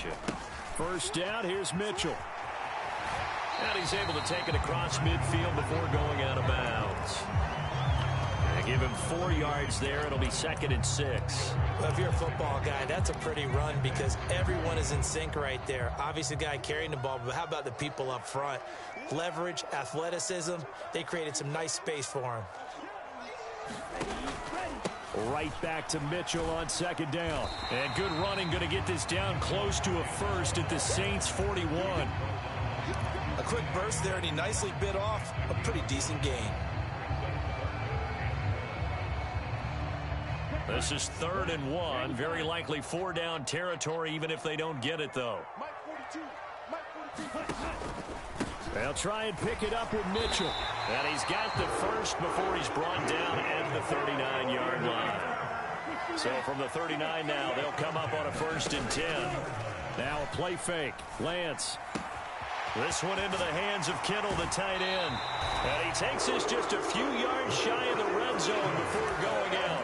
possession. First down, here's Mitchell. And he's able to take it across midfield before going out of bounds. And give him 4 yards there. It'll be 2nd and 6. Well, if you're a football guy, that's a pretty run because everyone is in sync right there. Obviously, the guy carrying the ball, but how about the people up front? Leverage, athleticism, they created some nice space for him. Right back to Mitchell on 2nd down. And good running, going to get this down close to a first at the Saints 41. A quick burst there, and he nicely bit off a pretty decent gain. This is 3rd and 1. Very likely 4-down territory, even if they don't get it, though. They'll try and pick it up with Mitchell. And he's got the first before he's brought down at the 39-yard line. So from the 39 now, they'll come up on a 1st and 10. Now a play fake. Lance. This one into the hands of Kittle, the tight end. And he takes this just a few yards shy of the red zone before going out.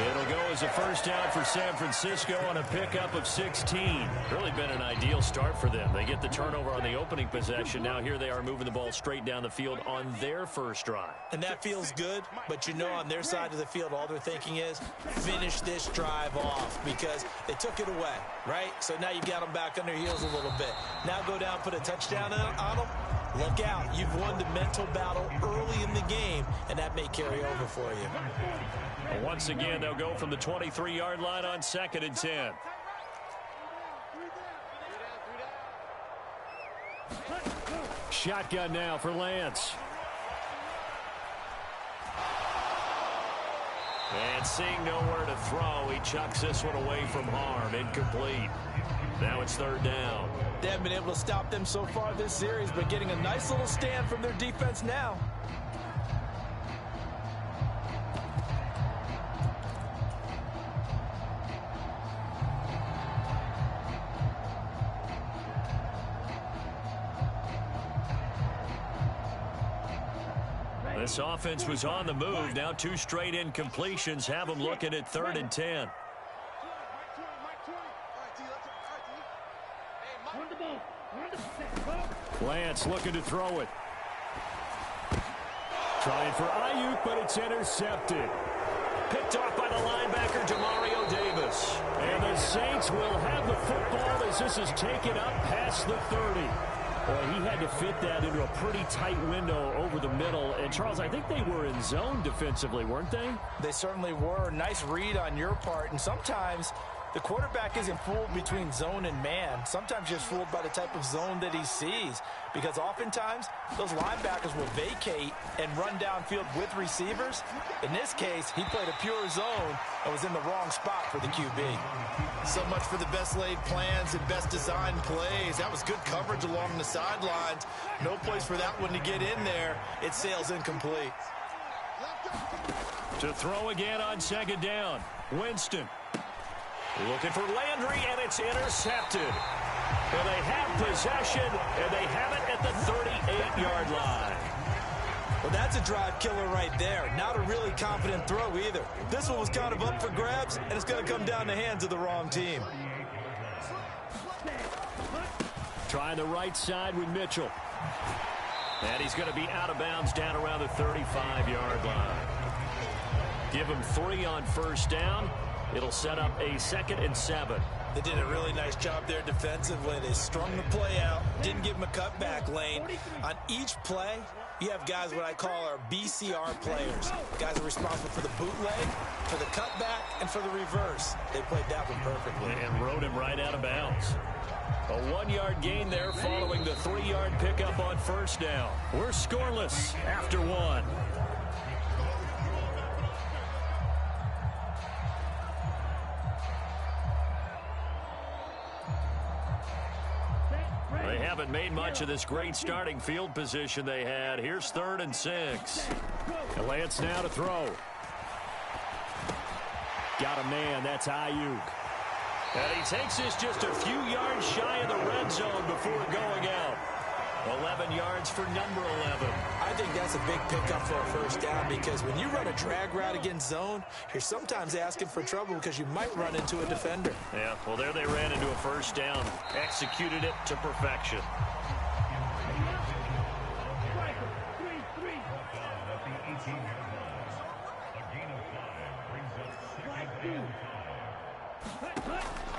It'll go as a first down for San Francisco on a pickup of 16. Really been an ideal start for them. They get the turnover on the opening possession. Now here they are moving the ball straight down the field on their first drive. And that feels good, but you know on their side of the field, all they're thinking is finish this drive off because they took it away, right? So now you've got them back on their heels a little bit. Now go down, put a touchdown on them. Look out. You've won the mental battle early in the game, and that may carry over for you. Once again, they'll go from the 23-yard line on 2nd and 10. Shotgun now for Lance. And seeing nowhere to throw, he chucks this one away from harm. Incomplete. Now it's 3rd down. They haven't been able to stop them so far this series, but getting a nice little stand from their defense now. This offense was on the move. Now 2 straight incompletions have them looking at 3rd and 10. Lance looking to throw it. Trying for Ayuk, but it's intercepted. Picked off by the linebacker, Demario Davis. And the Saints will have the football as this is taken up past the 30. Well, he had to fit that into a pretty tight window over the middle. And, Charles, I think they were in zone defensively, weren't they? They certainly were. Nice read on your part. And sometimes the quarterback isn't fooled between zone and man. Sometimes you're fooled by the type of zone that he sees. Because oftentimes, those linebackers will vacate and run downfield with receivers. In this case, he played a pure zone and was in the wrong spot for the QB. So much for the best laid plans and best designed plays. That was good coverage along the sidelines. No place for that one to get in there. It sails incomplete. To throw again on 2nd down. Winston. Looking for Landry, and it's intercepted. Well, they have possession, and they have it at the 38-yard line. Well, that's a drive killer right there. Not a really confident throw either. This one was kind of up for grabs, and it's going to come down the hands of the wrong team. Trying the right side with Mitchell. And he's going to be out of bounds down around the 35-yard line. Give him 3 on 1st down. It'll set up a 2nd and 7. They did a really nice job there defensively. They strung the play out, didn't give him a cutback lane. On each play, you have guys what I call our BCR players. Guys are responsible for the bootleg, for the cutback, and for the reverse. They played that one perfectly. And rode him right out of bounds. A 1-yard gain there following the 3-yard pickup on 1st down. We're scoreless after 1. They haven't made much of this great starting field position they had. Here's 3rd and 6. And Lance now to throw. Got a man. That's Ayuk. And he takes this just a few yards shy of the red zone before going out. 11 yards for number 11. I think that's a big pickup for a first down because when you run a drag route against zone, you're sometimes asking for trouble because you might run into a defender. Yeah, well, there they ran into a first down. Executed it to perfection.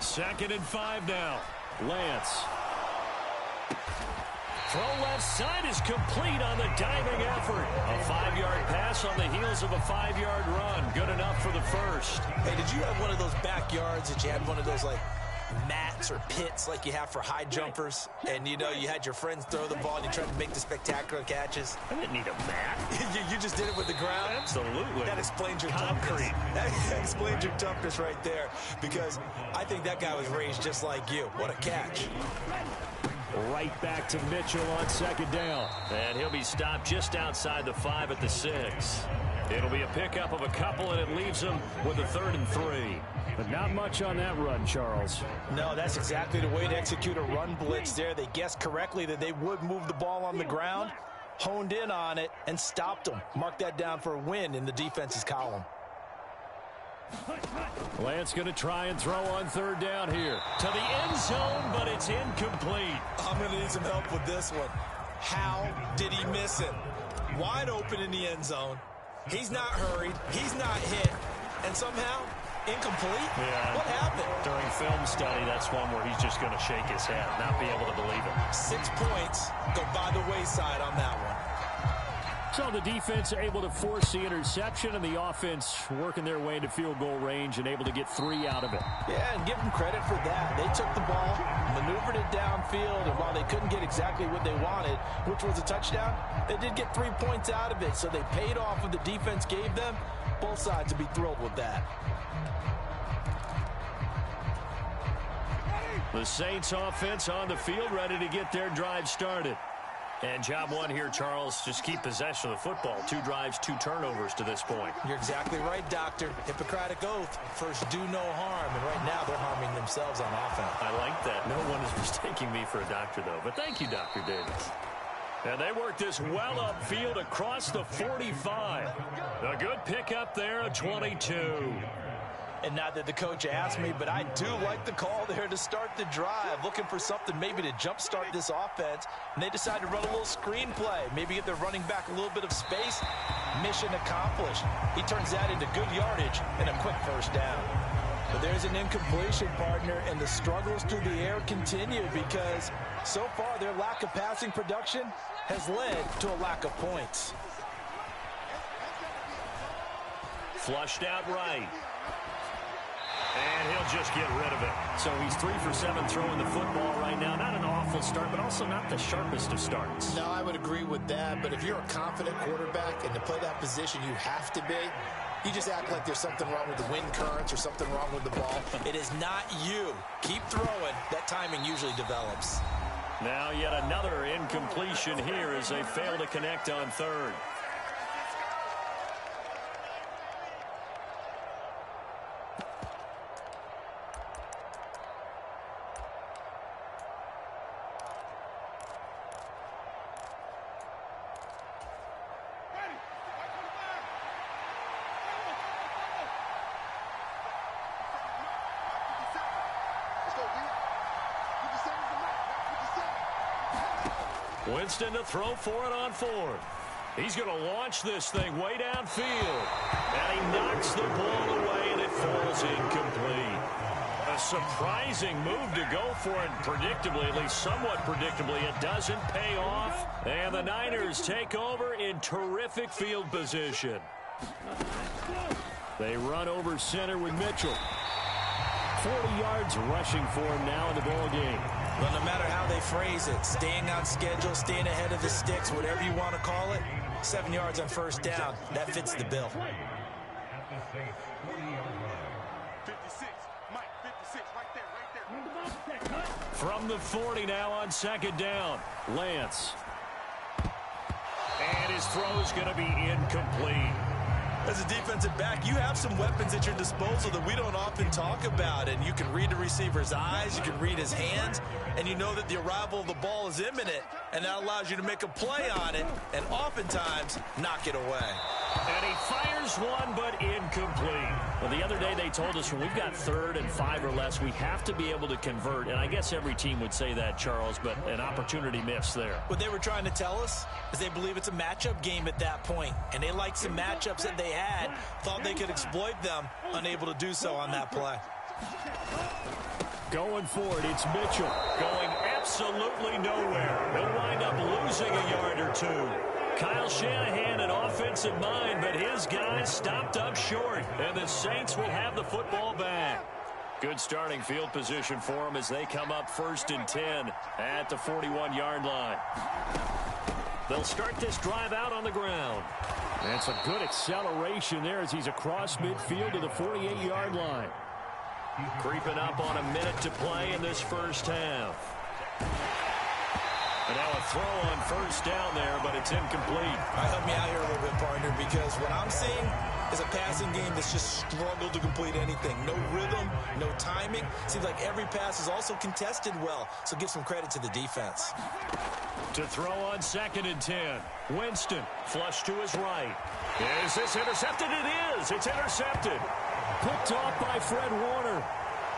Second and 5 now. Lance. Throw left side is complete on the diving effort. A 5-yard pass on the heels of a 5-yard run. Good enough for the first. Hey, did you have one of those backyards that you had one of those, like, mats or pits like you have for high jumpers? And, you know, you had your friends throw the ball and you tried to make the spectacular catches? I didn't need a mat. you just did it with the ground? Absolutely. That explains your concrete. Toughness. That explains your toughness right there because I think that guy was raised just like you. What a catch. Right back to Mitchell on second down. And he'll be stopped just outside the 5 at the 6. It'll be a pickup of a couple, and it leaves him with a 3rd and 3. But not much on that run, Charles. No, that's exactly the way to execute a run blitz there. They guessed correctly that they would move the ball on the ground, honed in on it, and stopped them. Mark that down for a win in the defense's column. Lance going to try and throw on 3rd down here. To the end zone, but it's incomplete. I'm going to need some help with this one. How did he miss it? Wide open in the end zone. He's not hurried. He's not hit. And somehow, incomplete? Yeah. What happened? During film study, that's one where he's just going to shake his head, not be able to believe it. 6 points go by the wayside on that one. So the defense able to force the interception, and the offense working their way into field goal range and able to get 3 out of it. Yeah, and give them credit for that. They took the ball, maneuvered it downfield, and while they couldn't get exactly what they wanted, which was a touchdown, they did get 3 points out of it, so they paid off what the defense gave them. Both sides would be thrilled with that. The Saints offense on the field, ready to get their drive started. And job one here, Charles, just keep possession of the football. 2 drives, 2 turnovers to this point. You're exactly right, Doctor. Hippocratic oath. First, do no harm. And right now, they're harming themselves on offense. I like that. No one is mistaking me for a doctor, though. But thank you, Dr. Davis. And they work this well upfield across the 45. A good pickup there, a 22. And not that the coach asked me, but I do like the call there to start the drive. Looking for something maybe to jumpstart this offense. And they decide to run a little screen play. Maybe give their running back a little bit of space. Mission accomplished. He turns that into good yardage and a quick first down. But there's an incompletion, partner, and the struggles through the air continue because so far their lack of passing production has led to a lack of points. Flushed out right. And he'll just get rid of it. So he's 3 for 7 throwing the football right now. Not an awful start, but also not the sharpest of starts. No, I would agree with that. But if you're a confident quarterback and to play that position you have to be, you just act like there's something wrong with the wind currents or something wrong with the ball. It is not you. Keep throwing. That timing usually develops. Now yet another incompletion here as they fail to connect on 3rd. Winston to throw for it on 4th. He's going to launch this thing way downfield. And he knocks the ball away, and it falls incomplete. A surprising move to go for it, predictably, at least somewhat predictably. It doesn't pay off, and the Niners take over in terrific field position. They run over center with Mitchell. 40 yards rushing for him now in the ball game. Well, no matter how they phrase it, staying on schedule, staying ahead of the sticks, whatever you want to call it, 7 yards on first down, that fits the bill. 56, Mike, 56, right there. From the 40 now on second down, Lance. And his throw is going to be incomplete. As a defensive back, you have some weapons at your disposal that we don't often talk about. And you can read the receiver's eyes, you can read his hands, and you know that the arrival of the ball is imminent. And that allows you to make a play on it and oftentimes knock it away. And he fires one, but incomplete. Well, the other day they told us when we've got 3rd and 5 or less, we have to be able to convert. And I guess every team would say that, Charles, but an opportunity missed there. What they were trying to tell us is they believe it's a matchup game at that point, and they liked some matchups that they had, thought they could exploit them, unable to do so on that play. Going for it, it's Mitchell. Going absolutely nowhere. He'll wind up losing a yard or two. Kyle Shanahan, an offensive mind, but his guys stopped up short, and the Saints will have the football back. Good starting field position for them as they come up 1st and 10 at the 41-yard line. They'll start this drive out on the ground. And some good acceleration there as he's across midfield to the 48-yard line. Creeping up on a minute to play in this first half. And now a throw on 1st down there, but it's incomplete. All right, help me out here a little bit, partner, because what I'm seeing is a passing game that's just struggled to complete anything. No rhythm, no timing. Seems like every pass is also contested well, so give some credit to the defense. To throw on 2nd and 10. Winston, flush to his right. Is this intercepted? It is. It's intercepted. Picked off by Fred Warner.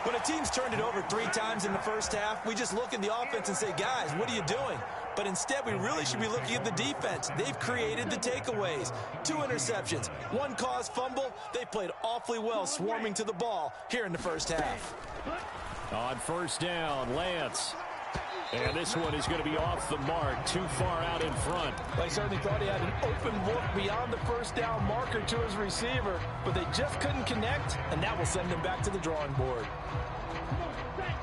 When a team's turned it over 3 times in the first half, we just look at the offense and say, guys, what are you doing? But instead, we really should be looking at the defense. They've created the takeaways. 2 interceptions, 1 caused fumble. They played awfully well swarming to the ball here in the first half. On 1st down, Lance. And this one is going to be off the mark, too far out in front. They certainly thought he had an open look beyond the 1st down marker to his receiver, but they just couldn't connect, and that will send them back to the drawing board.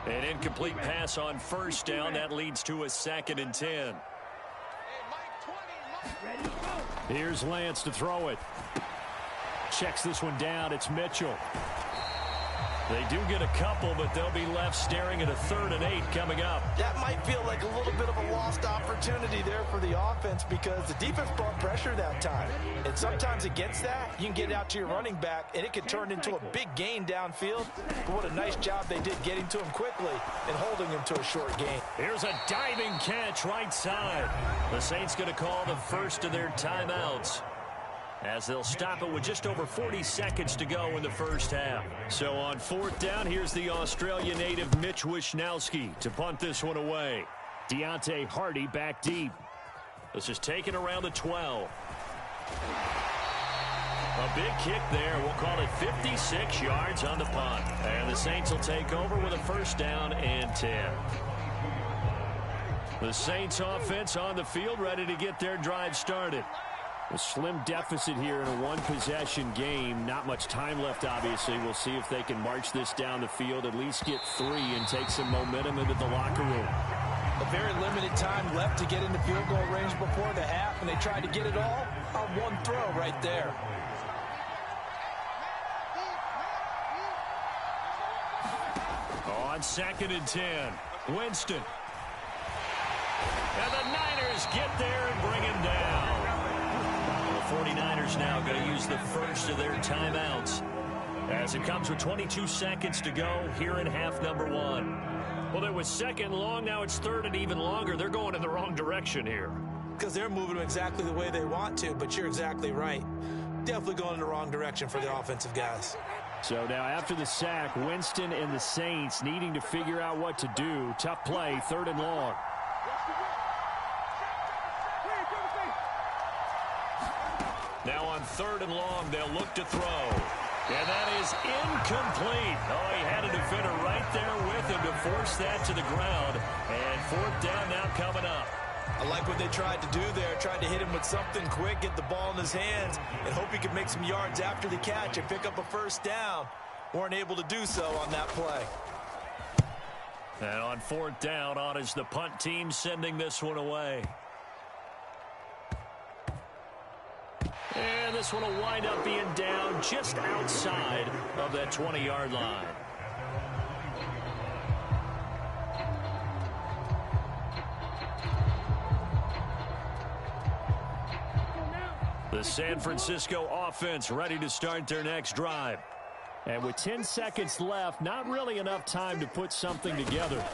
An incomplete pass on 1st down. That leads to a 2nd and 10. Here's Lance to throw it. Checks this one down. It's Mitchell. They do get a couple, but they'll be left staring at a 3rd and 8 coming up. That might feel like a little bit of a lost opportunity there for the offense because the defense brought pressure that time. And sometimes against that, you can get out to your running back, and it can turn into a big gain downfield. But what a nice job they did getting to him quickly and holding him to a short gain. Here's a diving catch right side. The Saints going to call the first of their timeouts, as they'll stop it with just over 40 seconds to go in the first half. So on 4th down, here's the Australia native Mitch Wishnowsky to punt this one away. Deontay Hardy back deep. This is taken around the 12. A big kick there. We'll call it 56 yards on the punt. And the Saints will take over with a 1st down and 10. The Saints offense on the field, ready to get their drive started. A slim deficit here in a 1-possession game. Not much time left, obviously. We'll see if they can march this down the field, at least get 3 and take some momentum into the locker room. A very limited time left to get into field goal range before the half, and they tried to get it all on 1 throw right there. On 2nd and 10, Winston. And the Niners get there and bring him down. The 49ers now going to use the first of their timeouts as it comes with 22 seconds to go here in half number 1. Well, it was 2nd long. Now it's 3rd and even longer. They're going in the wrong direction here. Because they're moving them exactly the way they want to, but you're exactly right. Definitely going in the wrong direction for the offensive guys. So now after the sack, Winston and the Saints needing to figure out what to do. Tough play, 3rd and long. Now on 3rd and long, they'll look to throw. And that is incomplete. Oh, he had a defender right there with him to force that to the ground. And 4th down now coming up. I like what they tried to do there. Tried to hit him with something quick, get the ball in his hands, and hope he could make some yards after the catch and pick up a 1st down. Weren't able to do so on that play. And on 4th down, on is the punt team sending this one away. And this one will wind up being down just outside of that 20-yard line. The San Francisco offense ready to start their next drive. And with 10 seconds left, not really enough time to put something together.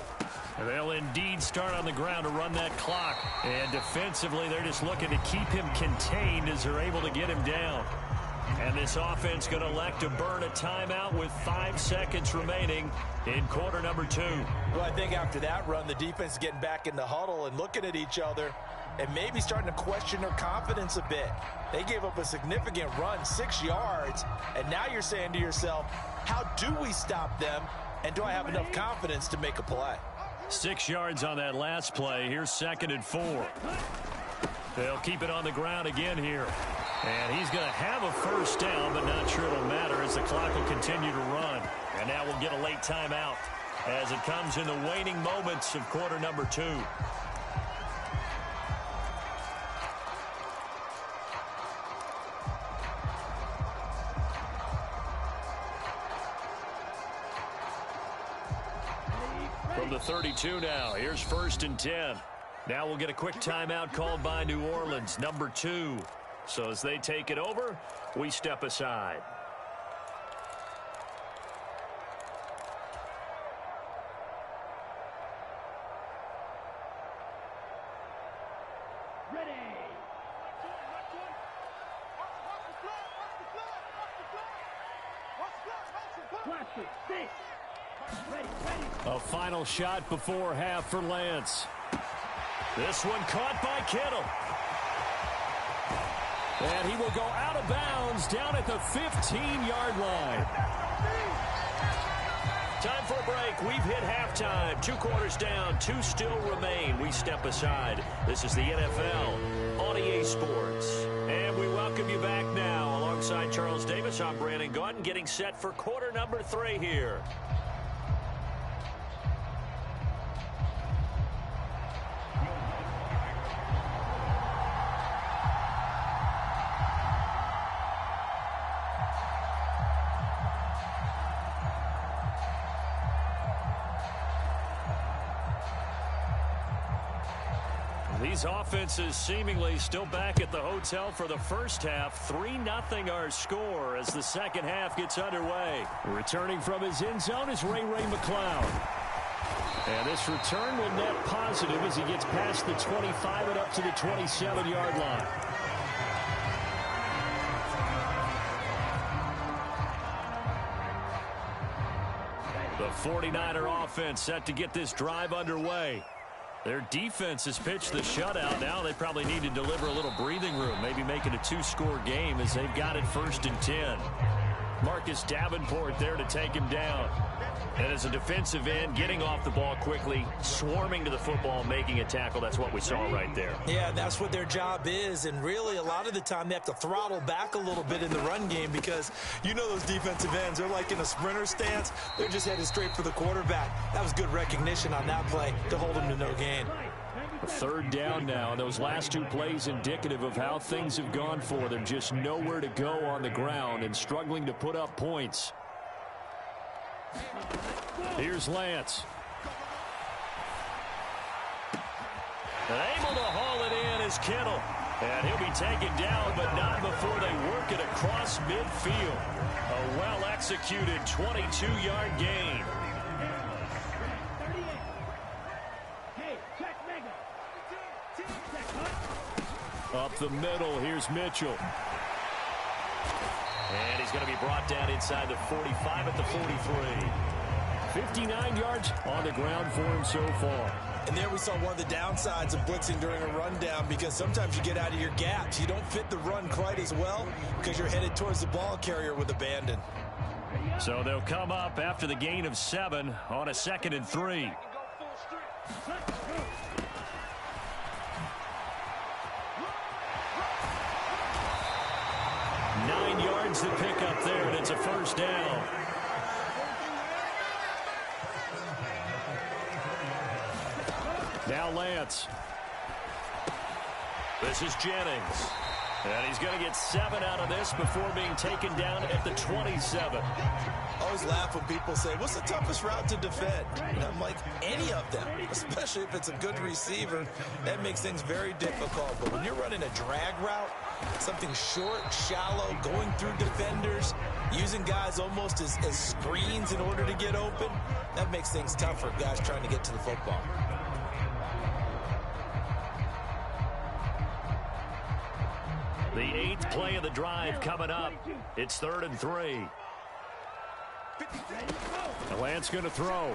They'll indeed start on the ground to run that clock. And defensively, they're just looking to keep him contained as they're able to get him down. And this offense going to elect to burn a timeout with 5 seconds remaining in quarter number 2. Well, I think after that run, the defense is getting back in the huddle and looking at each other and maybe starting to question their confidence a bit. They gave up a significant run, 6 yards, and now you're saying to yourself, how do we stop them, and do I have enough confidence to make a play? 6 yards on that last play. Here's 2nd and 4. They'll keep it on the ground again here. And he's going to have a first down, but not sure it'll matter as the clock will continue to run. And now we'll get a late timeout as it comes in the waning moments of quarter number 2. From the 32 now, here's 1st and 10. Now we'll get a quick timeout called by New Orleans, number 2. So as they take it over, we step aside. Ready. A final shot before half for Lance. This one caught by Kittle. And he will go out of bounds down at the 15-yard line. Time for a break. We've hit halftime. 2 quarters down. 2 still remain. We step aside. This is the NFL on EA Sports. And we welcome you back now. Alongside Charles Davis, I'm Brandon Gaudin, getting set for quarter number 3 here. These offenses seemingly still back at the hotel for the first half. 3-0 our score as the second half gets underway. Returning from his end zone is Ray McCloud. And this return will net positive as he gets past the 25 and up to the 27-yard line. The 49er offense set to get this drive underway. Their defense has pitched the shutout. Now they probably need to deliver a little breathing room, maybe make it a 2-score game as they've got it 1st and 10. Marcus Davenport there to take him down. And as a defensive end, getting off the ball quickly, swarming to the football, making a tackle. That's what we saw right there. Yeah, that's what their job is. And really, a lot of the time, they have to throttle back a little bit in the run game because you know those defensive ends, they're like in a sprinter stance. They're just headed straight for the quarterback. That was good recognition on that play to hold them to no gain. 3rd down now. Those last 2 plays indicative of how things have gone for them. Just nowhere to go on the ground and struggling to put up points. Here's Lance. And able to haul it in is Kittle. And he'll be taken down, but not before they work it across midfield. A well-executed 22-yard gain. Up the middle, here's Mitchell. And he's going to be brought down inside the 45 at the 43. 59 yards on the ground for him so far. And there we saw one of the downsides of blitzing during a rundown because sometimes you get out of your gaps. You don't fit the run quite as well because you're headed towards the ball carrier with abandon. So they'll come up after the gain of 7 on a 2nd and 3. The pick up there, and it's a first down. Now Lance. This is Jennings. And he's going to get 7 out of this before being taken down at the 27. I always laugh when people say, what's the toughest route to defend? And I'm like, any of them, especially if it's a good receiver. That makes things very difficult. But when you're running a drag route, something short, shallow, going through defenders, using guys almost as screens in order to get open, that makes things tough for guys trying to get to the football. The 8th play of the drive coming up. It's 3rd and 3. Lance going to throw.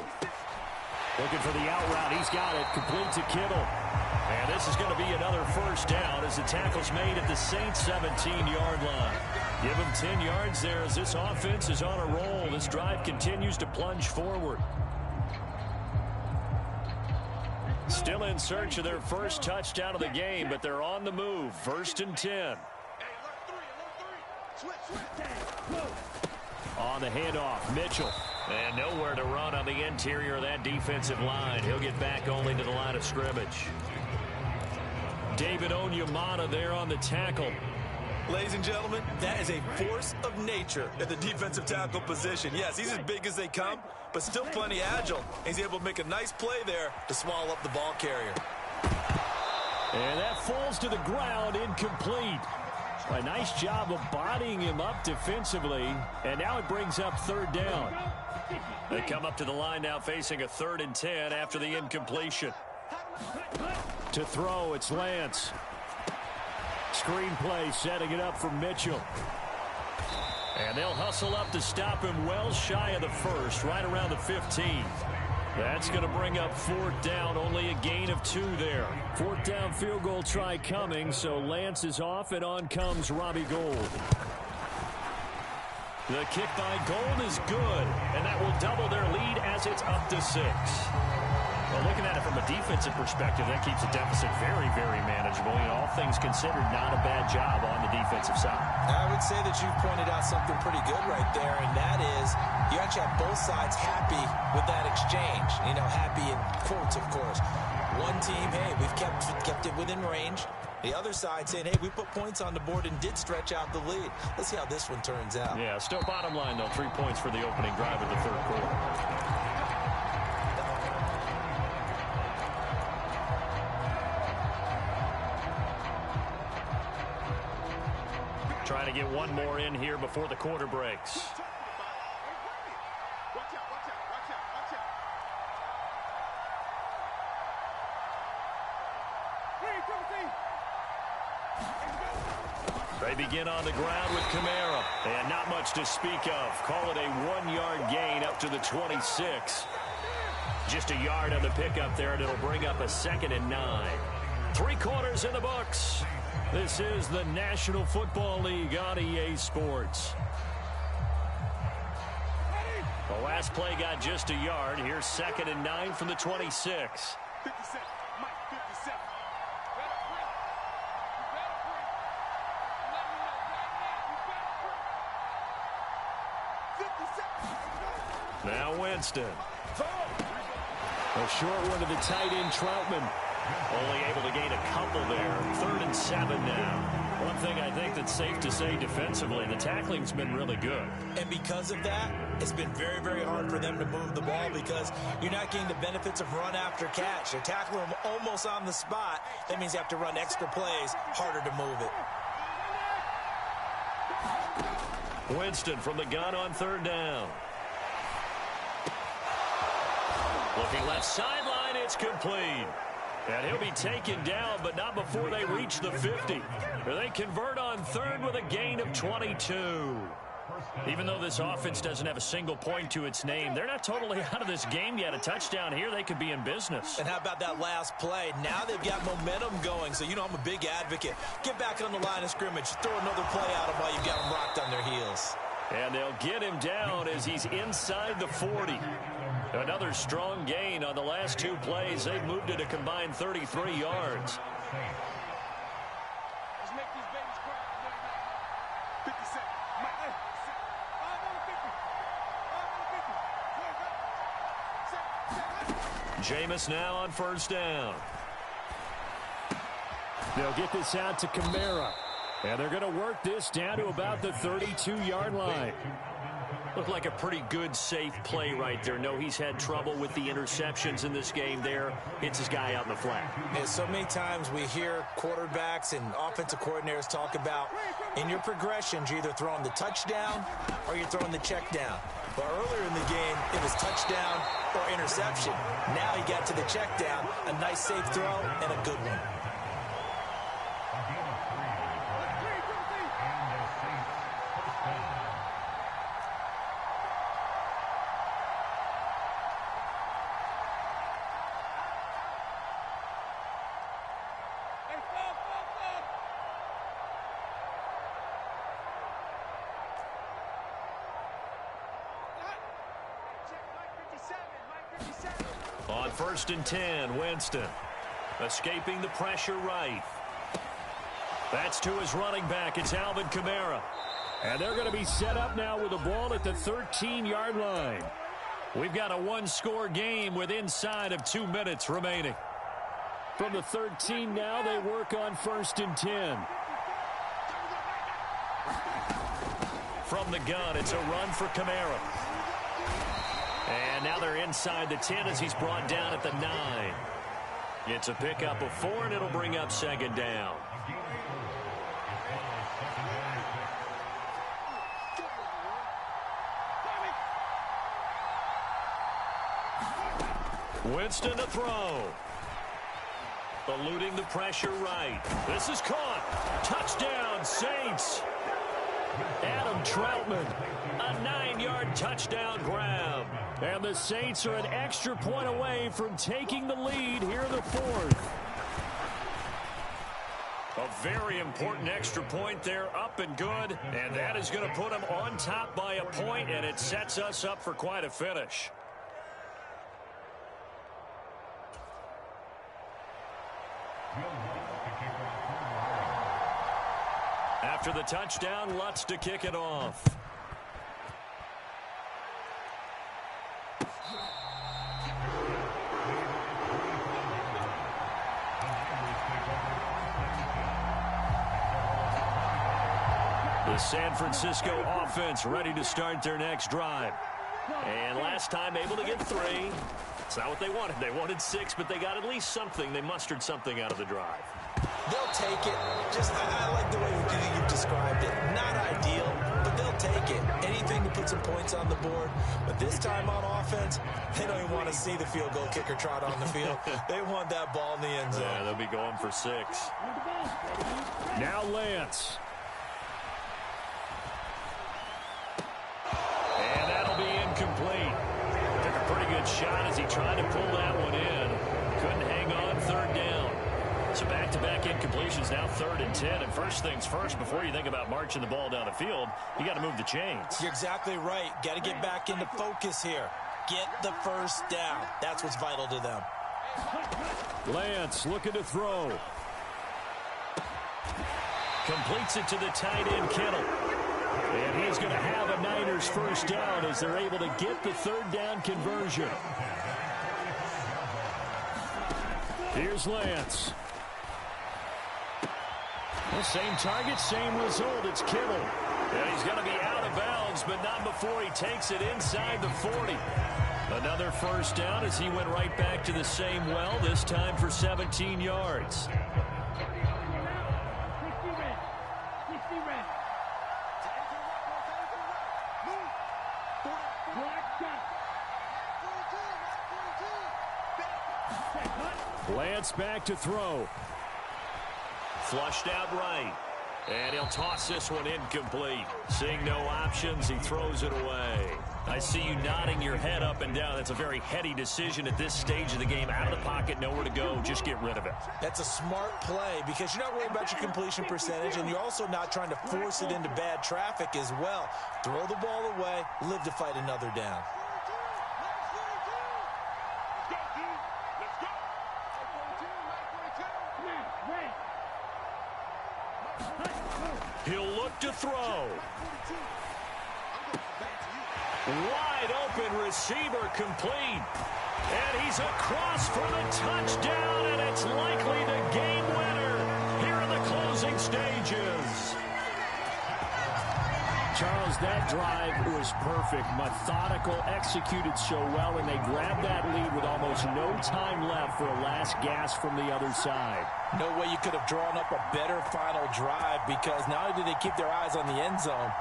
Looking for the out route. He's got it. Complete to Kittle. And this is going to be another first down as the tackle's made at the Saints' 17-yard line. Give him 10 yards there as this offense is on a roll. This drive continues to plunge forward. Still in search of their first touchdown of the game, but they're on the move. 1st and 10. On the handoff, Mitchell. And nowhere to run on the interior of that defensive line. He'll get back only to the line of scrimmage. David Onyemata there on the tackle. Ladies and gentlemen, that is a force of nature at the defensive tackle position. Yes, he's as big as they come, but still plenty agile. He's able to make a nice play there to swallow up the ball carrier. And that falls to the ground, incomplete. A nice job of bodying him up defensively, and now it brings up 3rd down. They come up to the line now facing a 3rd and 10 after the incompletion. To throw, it's Lance. Screenplay setting it up for Mitchell. And they'll hustle up to stop him well shy of the 1st, right around the 15. That's going to bring up 4th down, only a gain of 2 there. 4th down field goal try coming, so Lance is off, and on comes Robbie Gould. The kick by Gould is good, and that will double their lead as it's up to 6. Well, looking at it from a defensive perspective, that keeps the deficit very, very manageable. You know, all things considered, not a bad job on the defensive side. I would say that you've pointed out something pretty good right there, and that is you actually have both sides happy with that exchange. You know, happy in quotes, of course. One team, hey, we've kept it within range. The other side saying, hey, we put points on the board and did stretch out the lead. Let's see how this one turns out. Yeah, still bottom line, though, 3 points for the opening drive of the 3rd quarter. Trying to get one more in here before the quarter breaks. They begin on the ground with Kamara. And not much to speak of. Call it a 1-yard gain up to the 26. Just a yard on the pickup there, and it'll bring up a 2nd and 9. 3 quarters in the books. This is the National Football League on EA Sports. The last play got just a yard. Here's 2nd and 9 from the 26. 57, Mike, 57. Now Winston. A short one to the tight end, Troutman. Only able to gain a couple there. 3rd and 7 now. One thing I think that's safe to say defensively, the tackling's been really good. And because of that, it's been very, very hard for them to move the ball because you're not getting the benefits of run after catch. You're tackling them almost on the spot. That means you have to run extra plays, harder to move it. Winston from the gun on 3rd down. Looking left sideline, it's complete. And he'll be taken down, but not before they reach the 50. They convert on 3rd with a gain of 22. Even though this offense doesn't have a single point to its name, they're not totally out of this game yet. A touchdown here, they could be in business. And how about that last play? Now they've got momentum going, so you know I'm a big advocate. Get back on the line of scrimmage. Throw another play at them while you've got them rocked on their heels. And they'll get him down as he's inside the 40. Another strong gain on the last 2 plays. They've moved it a combined 33 yards. Let's make these babies cry. 57, Mike, 50. Jameis now on 1st down. They'll get this out to Kamara. And they're going to work this down to about the 32-yard line. Looked like a pretty good, safe play right there. No, he's had trouble with the interceptions in this game there. Hits his guy out in the flat. And so many times we hear quarterbacks and offensive coordinators talk about in your progressions, you're either throwing the touchdown or you're throwing the check down. But earlier in the game, it was touchdown or interception. Now he got to the check down, a nice safe throw and a good one. On 1st and 10, Winston escaping the pressure right. That's to his running back. It's Alvin Kamara. And they're going to be set up now with the ball at the 13-yard line. We've got a one-score game with inside of 2 minutes remaining. From the 13 now, they work on 1st and 10. From the gun, it's a run for Kamara. And now they're inside the 10 as he's brought down at the 9. It's a pickup of 4, and it'll bring up 2nd down. Winston to throw. Eluding the pressure right. This is caught. Touchdown, Saints. Adam Troutman. A 9-yard touchdown grab. And the Saints are an extra point away from taking the lead here in the 4th. A very important extra point there, up and good. And that is going to put them on top by a point, and it sets us up for quite a finish. After the touchdown, Lutz to kick it off. The San Francisco offense ready to start their next drive. And last time able to get 3. It's not what they wanted. They wanted 6, but they got at least something. They mustered something out of the drive. They'll take it. I like the way you've described it. Not ideal, but they'll take it. Anything to put some points on the board. But this time on offense, they don't even want to see the field goal kicker trot on the field. They want that ball in the end zone. Yeah, they'll be going for 6. Now Lance. And that'll be incomplete. Took a pretty good shot as he tried to pull that one in. Couldn't hang on 3rd down. So back-to-back incompletions, now 3rd and 10. And first things first, before you think about marching the ball down the field, you got to move the chains. You're exactly right. Got to get back into focus here. Get the first down. That's what's vital to them. Lance looking to throw. Completes it to the tight end, Kittle. And he's going to have a Niners first down as they're able to get the 3rd down conversion. Here's Lance. The same target, same result. It's Kittle. And he's going to be out of bounds, but not before he takes it inside the 40. Another first down as he went right back to the same well, this time for 17 yards. Lance back to throw. Flushed out right. And he'll toss this one incomplete. Seeing no options, he throws it away. I see you nodding your head up and down. That's a very heady decision at this stage of the game. Out of the pocket, nowhere to go. Just get rid of it. That's a smart play because you're not worried about your completion percentage, and you're also not trying to force it into bad traffic as well. Throw the ball away, live to fight another down. He'll look to throw. Wide open receiver complete. And he's across for the touchdown, and it's likely the game winner here in the closing stages. Charles, that drive was perfect. Methodical, executed so well, and they grabbed that lead with almost no time left for a last gasp from the other side. No way you could have drawn up a better final drive, because not only did they keep their eyes on the end zone,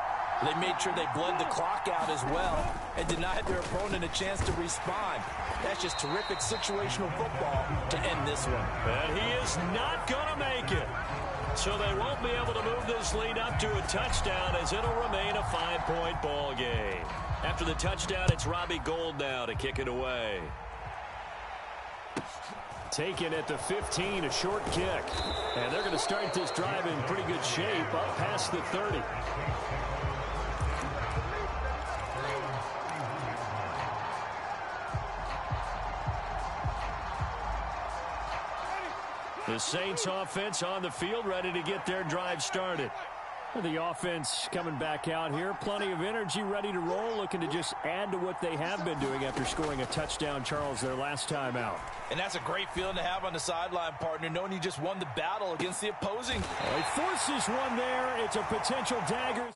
they made sure they bled the clock out as well and denied their opponent a chance to respond. That's just terrific situational football to end this one. And he is not going to make it. So they won't be able to move this lead up to a touchdown, as it'll remain a 5-point ball game. After the touchdown, it's Robbie Gould now to kick it away. Taken at the 15, a short kick. And they're going to start this drive in pretty good shape up past the 30. The Saints offense on the field, ready to get their drive started. The offense coming back out here. Plenty of energy, ready to roll, looking to just add to what they have been doing after scoring a touchdown, Charles, their last time out. And that's a great feeling to have on the sideline, partner, knowing you just won the battle against the opposing. He forces one there. It's a potential dagger.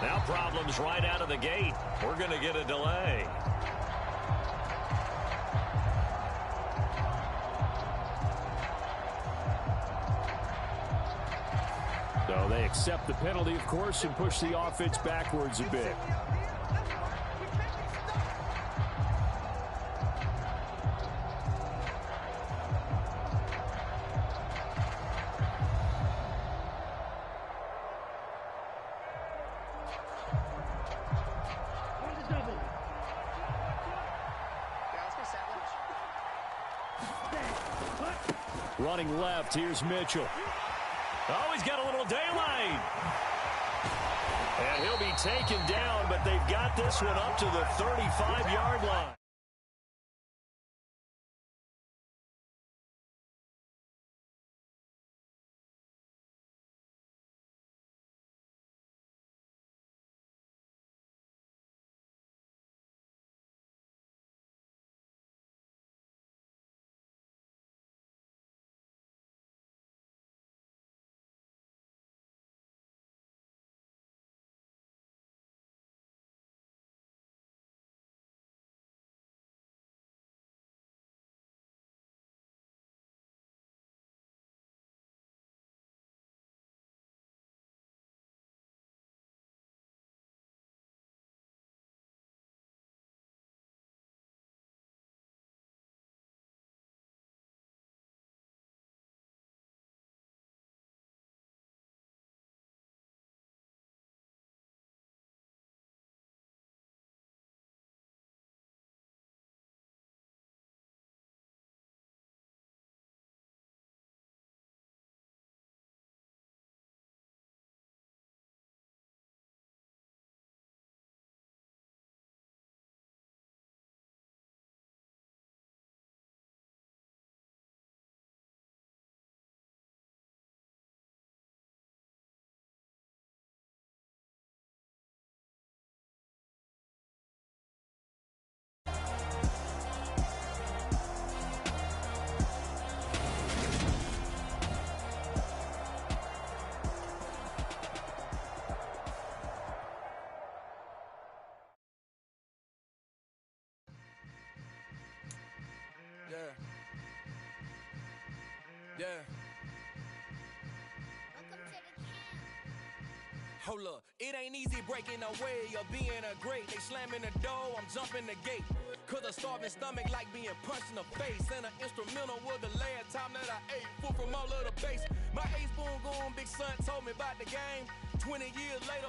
Now problems right out of the gate. We're going to get a delay. So they accept the penalty, of course, and push the offense backwards a bit. Running left, here's Mitchell. Oh, he's got a little daylight. And he'll be taken down, but they've got this one up to the 35-yard line. Yeah. Hold up, it ain't easy breaking away or being a great. They slamming the door, I'm jumping the gate. Cause a starving stomach like being punched in the face. And an instrumental was the last time that I ate. Food from all of the base. My ace spoon going, big son told me about the game. 20 years later,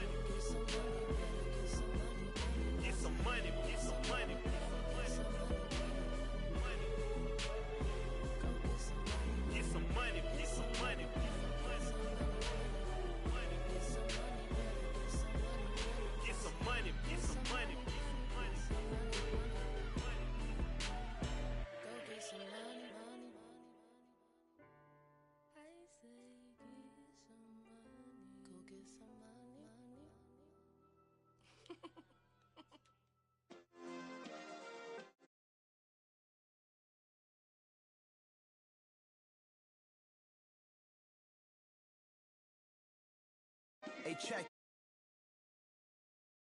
Hey, check.